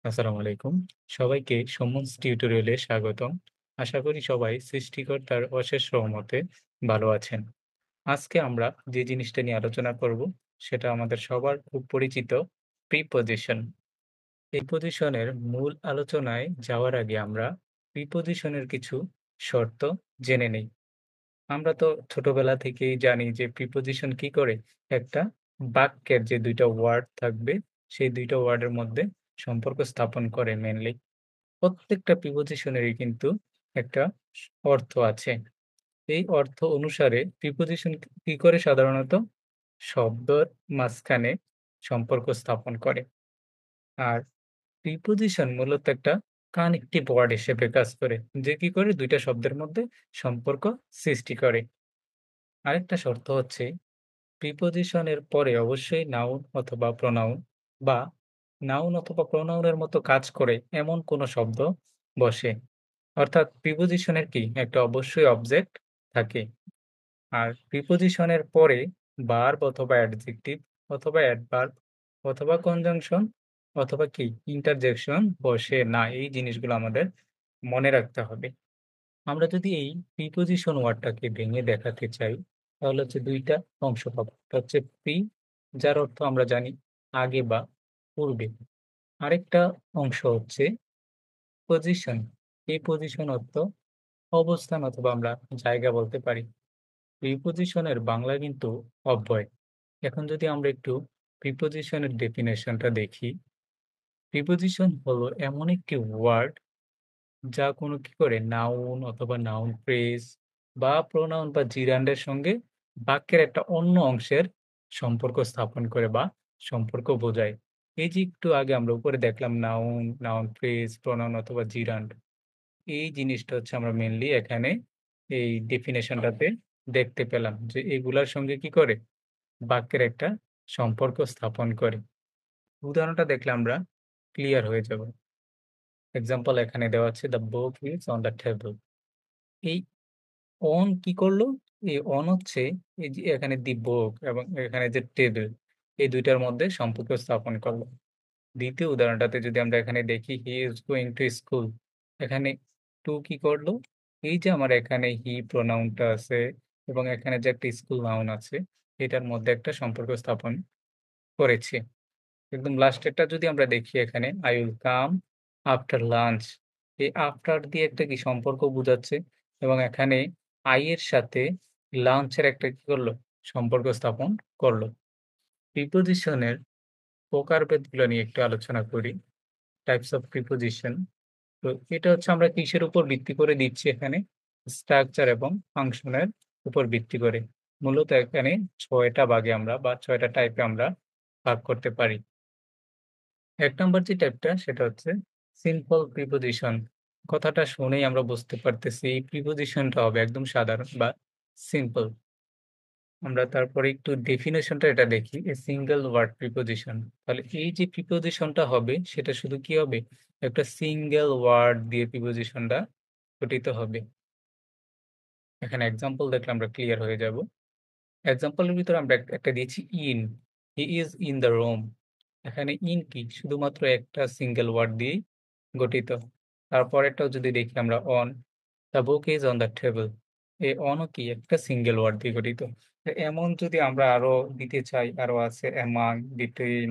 আসসালামু আলাইকুম। সবাইকে সম্মুখ টিউটোরিয়ালে স্বাগতম। আশা করি সবাই সৃষ্টিকর্তার অশেষ রহমতে ভালো আছেন। আজকে আমরা যে জিনিসটা নিয়ে আলোচনা করব সেটা আমাদের সবার খুব পরিচিত প্রিপজিশন। এই পজিশনের মূল আলোচনায় যাওয়ার আগে আমরা প্রিপজিশনের কিছু শর্ত জেনে নেই। আমরা তো ছোটবেলা থেকেই জানি যে প্রিপজিশন কি করে? একটা বাক্যের যে ২ টা ওয়ার্ড থাকবে সেই ২ টা ওয়ার্ডের মধ্যে সম্পর্ক স্থাপন করে মেইনলি। প্রত্যেকটা প্রিপজিশনেরই কিন্তু একটা অর্থ আছে। এই অর্থ অনুসারে প্রিপজিশন কি করে সাধারণত? শব্দর মাঝখানে সম্পর্ক স্থাপন করে। আর প্রিপজিশন মূলত একটা কানেক্টিভ ওয়ার্ড হিসেবে কাজ করে। যে কি করে? ২ টা শব্দের মধ্যে সম্পর্ক সৃষ্টি করে। আরেকটা শর্ত হচ্ছে প্রিপজিশনের পরে অবশ্যই নাউন অথবা প্রোনাউন বা নাউন অথবা প্রোনাউনের মতো কাজ করে এমন কোনো শব্দ বসে। অর্থাৎ প্রিপজিশনের কি একটা অবশ্যই অবজেক্ট থাকে। আর প্রিপজিশনের পরে ভার্ব অথবা অ্যাডজেক্টিভ অথবা অ্যাডভার্ব অথবা কনজাংশন অথবা কি ইন্টারজেকশন বসে না। এই জিনিসগুলো আমাদের মনে রাখতে হবে। আমরা যদি এই প্রিপজিশন ওয়ার্ডটাকে ভেঙে দেখাতে চাই, তাহলে হচ্ছে ২ টা অংশ পাবো। একটা হচ্ছে প্রি, যার অর্থ আমরা জানি আগে বা পূর্বে। আরেকটা অংশ হচ্ছে পজিশন। এই পজিশন অর্থ অবস্থান অথবা আমরা জায়গা বলতে পারি। প্রিপজিশনের বাংলা কিন্তু অব্যয়। এখন যদি আমরা একটু প্রিপজিশনের ডেফিনেশনটা দেখি, প্রিপজিশন হলো এমন একটি ওয়ার্ড যা কোনো কি করে নাউন অথবা নাউন ফ্রেজ বা প্রোনাউন বা জিরান্ডের সঙ্গে বাক্যের একটা অন্য অংশের সম্পর্ক স্থাপন করে বা সম্পর্ক বোঝায়। এই যে একটু আগে আমরা উপরে দেখলাম নাউন, নাউন ফ্রেজ, প্রোনাউন অথবা জিরান্ড। এই জিনিসটা হচ্ছে আমরা মেইনলি এখানে এই ডেফিনেশনটাতে দেখতে পেলাম যে এগুলার সঙ্গে কি করে বাক্যের একটা সম্পর্ক স্থাপন করে। উদাহরণটা দেখলে আমরা ক্লিয়ার হয়ে যাব। এক্সাম্পল এখানে দেওয়া আছে, "the book is on the table." এই অন কি করলো? এই অন হচ্ছে এই যে এখানে দি বুক এবং এখানে যে টেবল, এই ২ টার মধ্যে সম্পর্ক স্থাপন করলো। ২য় উদাহরণটাতে যদি আমরা এখানে দেখি, he is going to school. এখানে টু কি করলো? এই যে আমার এখানে হি প্রোনাউনটা আছে এবং এখানে যে একটা স্কুল নাউন আছে, এটার মধ্যে একটা সম্পর্ক স্থাপন করেছে। একদম লাস্টেরটা যদি আমরা দেখি এখানে, I will come after lunch। এই আফটার দিয়ে একটা কি সম্পর্ক বুঝাচ্ছে এবং এখানে I এর সাথে লাঞ্চ এর একটা কি করলো? সম্পর্ক স্থাপন করলো। প্রিপোজিশনের প্রকারভেদগুলো নিয়ে একটু আলোচনা করি। Types of preposition. তো এটা হচ্ছে আমরা কিসের উপর ভিত্তি করে দিচ্ছি এখানে? স্ট্রাকচার এবং ফাংশনের উপর ভিত্তি করে। মূলত এখানে ৬ টা ভাগে আমরা বা ৬ টা টাইপে আমরা ভাগ করতে পারি। ১ নাম্বার যে টাইপটা সেটা হচ্ছে সিম্পল প্রিপোজিশন। কথাটা শুনেই আমরা বুঝতে পারতেছি এই প্রিপোজিশনটা হবে একদম সাধারণ বা সিম্পল। আমরা তারপরে একটু ডেফিনিশনটা এটা দেখি। A single word preposition. তাহলে এই যে প্রিপোজিশনটা হবে সেটা শুধু কি হবে? একটা সিঙ্গেল ওয়ার্ড দিয়ে প্রিপোজিশনটা গঠিত হবে। এখানে এক্সাম্পল দেখলে আমরা ক্লিয়ার হয়ে যাব। এক্সাম্পলের ভিতরে আমরা একটা দিয়েছি in. He is in the room. এখানে ইন কি? শুধুমাত্র একটা সিঙ্গেল ওয়ার্ড দিয়েই গঠিত। তারপরেরটাও যদি দেখি আমরা on, the book is on the table. এই অনও কি? একটা সিঙ্গেল ওয়ার্ড দিয়ে গঠিত। তো এমন যদি আমরা আরো দিতে চাই, আরো আছে among, between,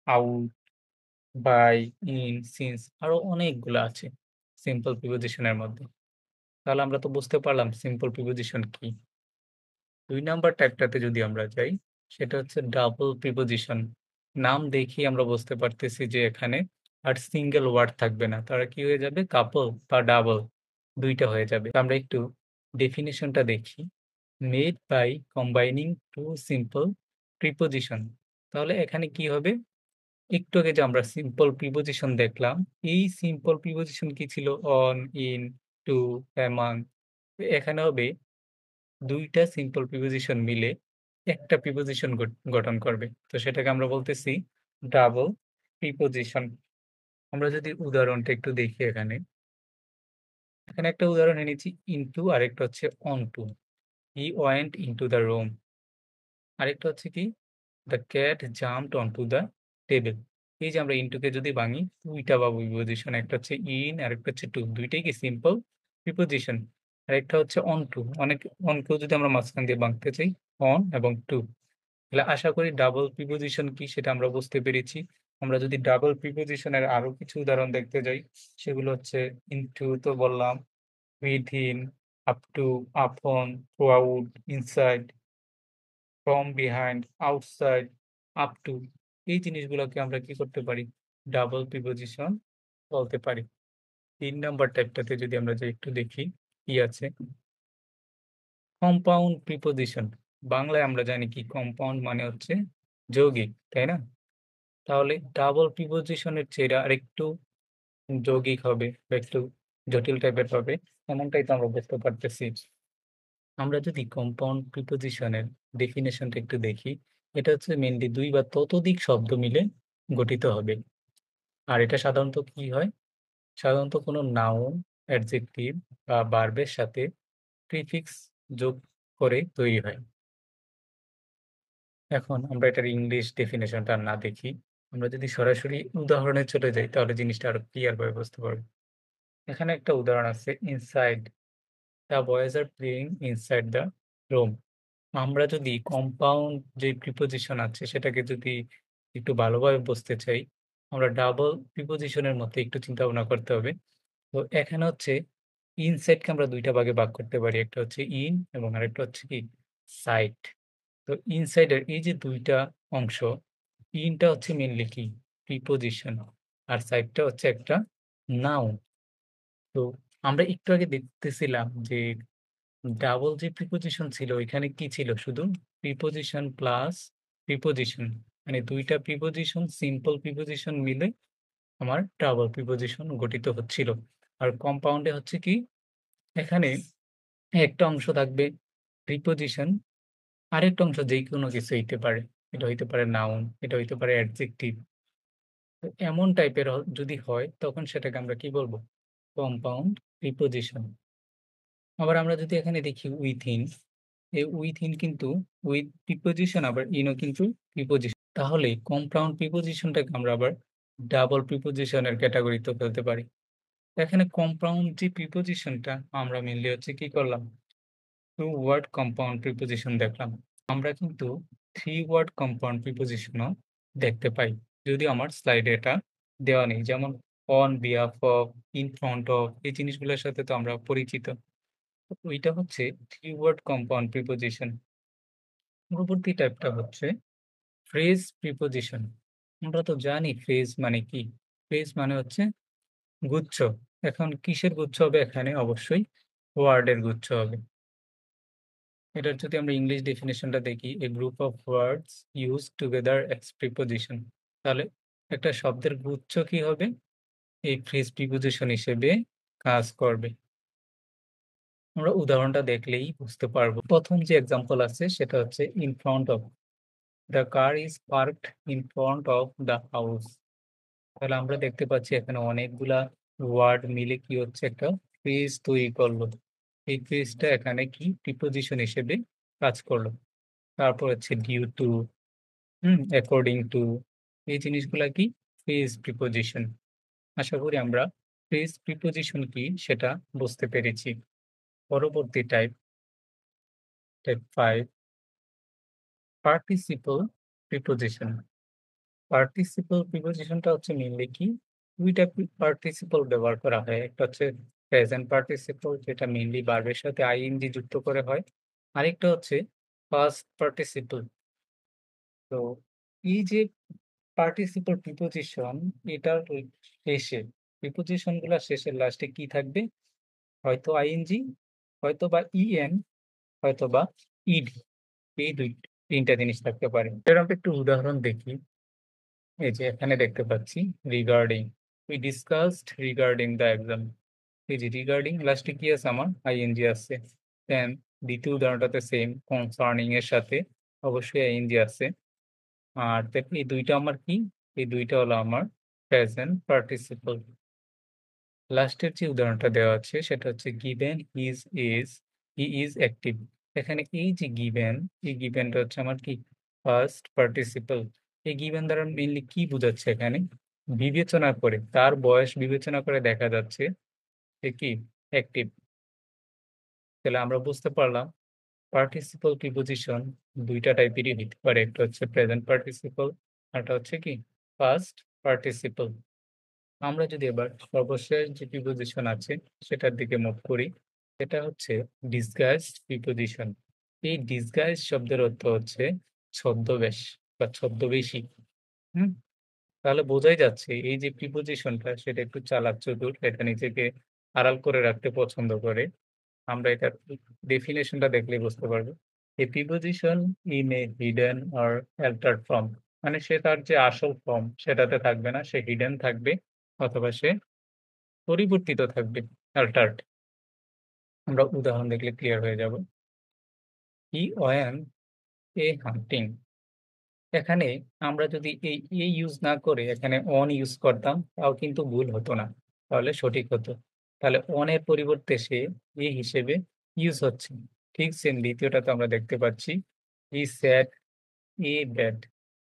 out, by, in, since আরো অনেকগুলা আছে সিম্পল প্রিপোজিশনের মধ্যে। তাহলে আমরা তো বুঝতে পারলাম সিম্পল প্রিপোজিশন কি। ২ নাম্বার টাইপটাতে যদি আমরা যাই, সেটা হচ্ছে ডাবল প্রিপোজিশন। নাম দেখেই আমরা বুঝতে পারতেছি যে এখানে আর সিঙ্গেল ওয়ার্ড থাকবে না। তারা কি হয়ে যাবে? কাপল বা ডাবল ২ টা হয়ে যাবে। আমরা একটু ডেফিনিশনটা দেখি। Made by combining 2 simple preposition. তাহলে এখানে কি হবে? একটু আগে যে আমরা সিম্পল প্রিপোজিশন দেখলাম, এই সিম্পল প্রিপোজিশন কি ছিল? On, in, to, among. এখানে হবে ২ টা সিম্পল প্রিপোজিশন মিলে একটা প্রিপোজিশন গঠন করবে। তো সেটাকে আমরা বলতেছি ডাবল প্রিপোজিশন। আমরা যদি উদাহরণটা একটু দেখি এখানে। এখানে একটা উদাহরণ এনেছি ইনটু, আরেকটা হচ্ছে অনটু। He went into the room. আরেকটা হচ্ছে কি? The cat jumped অনটু the table. এই যে আমরা ইনটুকে যদি ভাঙি ২ টা পাবো প্রিপোজিশন। একটা হচ্ছে ইন আরেকটা হচ্ছে টু। ২ টাই কি সিম্পল প্রিপোজিশন। আরেকটা হচ্ছে অন টু। অনকেও যদি আমরা মাঝখান দিয়ে ভাঙতে চাই অন এবং টু। তাহলে আশা করি ডাবল প্রিপোজিশন কি সেটা আমরা বুঝতে পেরেছি। আমরা যদি ডাবল প্রিপোজিশন এর আরো কিছু উদাহরণ দেখতে যাই, সেগুলো হচ্ছে ইনটু তো বললাম, উইথিন, আপ টু, আপন, throughout, inside, from behind, outside, up to. এই জিনিসগুলোকে আমরা কি করতে পারি? ডাবল প্রিপোজিশন বলতে পারি। ৩ নাম্বার টাইপটাতে যদি আমরা যাই একটু দেখি কি আছে? Compound preposition. বাংলায় আমরা জানি কি কম্পাউন্ড মানে হচ্ছে যৌগিক, তাই না? তাহলে ডাবল প্রিপোজিশন এর চেয়ে এটা আরেকটু যৌগিক হবে বা একটু জটিল টাইপের হবে। এমনটাই তো আমরা বুঝতে পারতেছি। আমরা যদি কম্পাউন্ড প্রিপোজিশন এর ডেফিনিশনটা একটু দেখি, এটা হচ্ছে মেইনলি ২ বা ততোধিক শব্দ মিলে গঠিত হবে। আর এটা সাধারণত কি হয়? সাধারণত কোনো নাউন, অ্যাডজেক্টিভ বা ভার্বের সাথে প্রিফিক্স যোগ করে তৈরি হয়। এখন আমরা এটার ইংলিশ ডেফিনিশনটা না দেখি, আমরা যদি সরাসরি উদাহরণে চলে যাই তাহলে জিনিসটা আরো ক্লিয়ার ভাবে বুঝতে পারব। এখানে একটা উদাহরণ আছে, inside the boys are playing inside the room. আমরা যদি কম্পাউন্ড যে প্রিপোজিশন আছে সেটাকে যদি একটু ভালোভাবে বুঝতে চাই, আমরা ডাবল প্রিপোজিশনের মধ্যে একটু চিন্তা ভাবনা করতে হবে। তো এখানে হচ্ছে ইনসাইডকে আমরা ২ টা ভাগে ভাগ করতে পারি। একটা হচ্ছে ইন এবং আরেকটা হচ্ছে কি সাইড। তো ইনসাইডের এই যে ২ টা অংশ, ইনটা হচ্ছে মেইনলি কি প্রিপোজিশন আর সাইডটা হচ্ছে একটা নাউন। তো আমরা একটু আগে দেখতেছিলাম যে ডাবল যে প্রিপোজিশন ছিল ওইখানে কি ছিল? শুধু প্রিপোজিশন প্লাস প্রিপোজিশন। মানে ২ টা প্রিপোজিশন সিম্পল প্রিপোজিশন মিলে আমার ডাবল প্রিপোজিশন গঠিত হচ্ছিল। আর কম্পাউন্ডে হচ্ছে কি এখানে একটা অংশ থাকবে প্রিপোজিশন, আরেকটা অংশ যেকোনো কিছু হইতে পারে। এটা হইতে পারে নাউন, এটা হইতে পারে অ্যাডজেক্টিভ। তো এমন টাইপের যদি হয় তখন সেটাকে আমরা কি বলব? Compound preposition. আবার আমরা যদি এখানে দেখি উইথিন, এই উইথিন কিন্তু উইথ প্রিপোজিশন আবার ইনও কিন্তু প্রিপোজিশন। তাহলে কম্পাউন্ড প্রিপোজিশনটাকে আমরা আবার ডাবল প্রিপোজিশন এর ক্যাটেগরিতেও ফেলতে পারি। এখানে কম্পাউন্ড যে প্রিপোজিশনটা আমরা মেইনলি হচ্ছে কি করলাম? 2 ওয়ার্ড কম্পাউন্ড প্রিপোজিশন দেখলাম। আমরা কিন্তু 3 ওয়ার্ড কম্পাউন্ড প্রিপোজিশনও দেখতে পাই। যদিও আমার স্লাইডে এটা দেওয়া নেই। যেমন on behalf of, in front of এই জিনিসগুলোর সাথে তো আমরা পরিচিত। তো ওইটা হচ্ছে 3 ওয়ার্ড কম্পাউন্ড প্রিপোজিশন। পরবর্তী টাইপটা হচ্ছে ফ্রেজ প্রিপোজিশন। আমরা তো জানি ফ্রেজ মানে কি? ফ্রেজ মানে হচ্ছে গুচ্ছ। এখন কিসের গুচ্ছ হবে এখানে? অবশ্যই ওয়ার্ডের গুচ্ছ হবে। এটার যদি আমরা ইংলিশ ডেফিনিশনটা দেখি, a group of words used together as preposition. তাহলে একটা শব্দের গুচ্ছ কি হবে? এই ফ্রেজ প্রিপোজিশন হিসেবে কাজ করবে। আমরা উদাহরণটা দেখলেই বুঝতে পারবো। ১ম যে এক্সাম্পল আছে সেটা হচ্ছে in front of. The car is parked in front of the house. তাহলে আমরা দেখতে পাচ্ছি এখানে অনেকগুলা ওয়ার্ড মিলে কি হচ্ছে একটা ফ্রেজ তৈরি করলো। এই ফ্রেজটা এখানে কি প্রিপোজিশন হিসেবে কাজ করলো। তারপর হচ্ছে ডিউ টু, অ্যাকর্ডিং টু এই জিনিসগুলা কি ফ্রেজ প্রিপোজিশন। আশা করি আমরা ফ্রেজ প্রিপোজিশন কি সেটা বুঝতে পেরেছি। পরবর্তী টাইপ 5 পার্টিসিপল প্রিপোজিশন। পার্টিসিপল প্রিপোজিশনটা হচ্ছে মেইনলি কি ২ টা পার্টিসিপল ব্যবহার করা হয়। একটা হচ্ছে প্রেজেন্ট পার্টিসিপল যেটা মেইনলি ভার্বের সাথে আইএনজি যুক্ত করে হয়। আরেকটা হচ্ছে পাস্ট পার্টিসিপল। তো এই যে পার্টিসিপল প্রিপোজিশন এটার শেষে প্রিপোজিশন গুলার শেষে লাস্টে কি থাকবে? হয়তো আইএনজি, হয়তোবা ইএন, হয়তোবা ইডি। এই ৩ টা জিনিস থাকতে পারে। এরকম একটু উদাহরণ দেখি। এই যে এখানে দেখতে পাচ্ছি regarding. We discussed regarding the exam. এই যে রিগার্ডিং লাস্টে কি আছে আমার? আইএনজি আছে। দেন ২য় উদাহরণটাতে সেম কনসার্নিং এর সাথে অবশ্যই আইএনজি আছে। আর দেখো এই ২ টা আমার কি? এই ২ টা হলো আমার প্রেজেন্ট পার্টিসিপল। লাস্টের যে উদাহরণটা দেওয়া আছে সেটা হচ্ছে গিভেন হি ইজ অ্যাক্টিভ। এখানে এই যে গিভেন, এই গিভেনটা হচ্ছে আমার কি? Past participle. এই গিভেন দ্বারা মেইনলি কি বোঝাচ্ছে এখানে? বিবেচনা করে, তার বয়স বিবেচনা করে দেখা যাচ্ছে সে কি অ্যাক্টিভ। তাহলে আমরা বুঝতে পারলাম পার্টিসিপল প্রিপোজিশন ২ টা টাইপেরই হইতে পারে। একটা হচ্ছে প্রেজেন্ট পার্টিসিপল, আরেকটা হচ্ছে কি পাস্ট পার্টিসিপল। আমরা যদি এবার সর্বশেষ যে প্রিপোজিশন আছে সেটার দিকে মুভ করি, সেটা হচ্ছে ডিসগাইজড প্রিপোজিশন। এই ডিসগাইজ শব্দের অর্থ হচ্ছে ছদ্মবেশ বা ছদ্মবেশী। হুম? তাহলে বোঝাই যাচ্ছে এই যে প্রিপোজিশনটা সেটা একটু চালাক চতুর। এটা নিজেকে আড়াল করে রাখতে পছন্দ করে। আমরা এটার ডেফিনিশনটা দেখলেই বুঝতে পারবো। A preposition in a hidden or altered form মানে সে তার যে আসল ফর্ম সেটাতে থাকবে না, সে হিডেন থাকবে অথবা সে পরিবর্তিত থাকবে, অল্টারড। আমরা উদাহরণ দেখলে ক্লিয়ার হয়ে যাব। He went a hunting এখানে আমরা যদি এই ইউজ না করে এখানে অন ইউজ করতাম তাও কিন্তু ভুল হতো না। তাহলে সঠিক হতো। তাহলে অন এর পরিবর্তে সে হিসেবে ইউজ হচ্ছে। ঠিক সেম দ্বিতীয়টাতে আমরা দেখতে পাচ্ছি হি স্যাড এ ব্যাড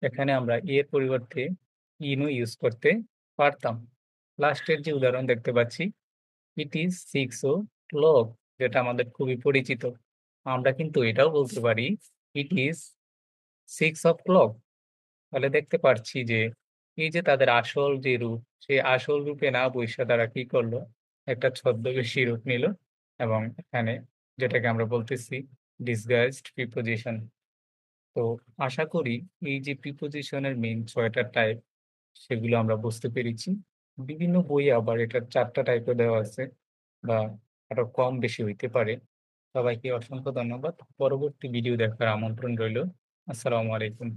এখানে আমরা এর পরিবর্তে ইনও ইউজ করতে পারতাম। লাস্টের যে উদাহরণ দেখতে পাচ্ছি ইট ইজ 6 o'clock যেটা আমাদের খুবই পরিচিত। আমরা কিন্তু এটাও বলতে পারি ইট ইজ 6 o'clock তাহলে দেখতে পারছি যে এই যে তাদের আসল যে রূপ, সেই আসল রূপে না বইসা তারা কি করলো? একটা ছদ্মবেশী রূপ নিল এবং এখানে যেটাকে আমরা বলতেছি disguised preposition। তো আশা করি এই যে প্রিপোজিশন এর মেইন ৬ টা টাইপ সেগুলো আমরা বুঝতে পেরেছি। বিভিন্ন বইয়ে আবার এটার ৪ টা টাইপও দেওয়া আছে বা আরো কম বেশি হইতে পারে। সবাইকে অসংখ্য ধন্যবাদ। পরবর্তী ভিডিও দেখার আমন্ত্রণ রইলো। আসসালামু আলাইকুম।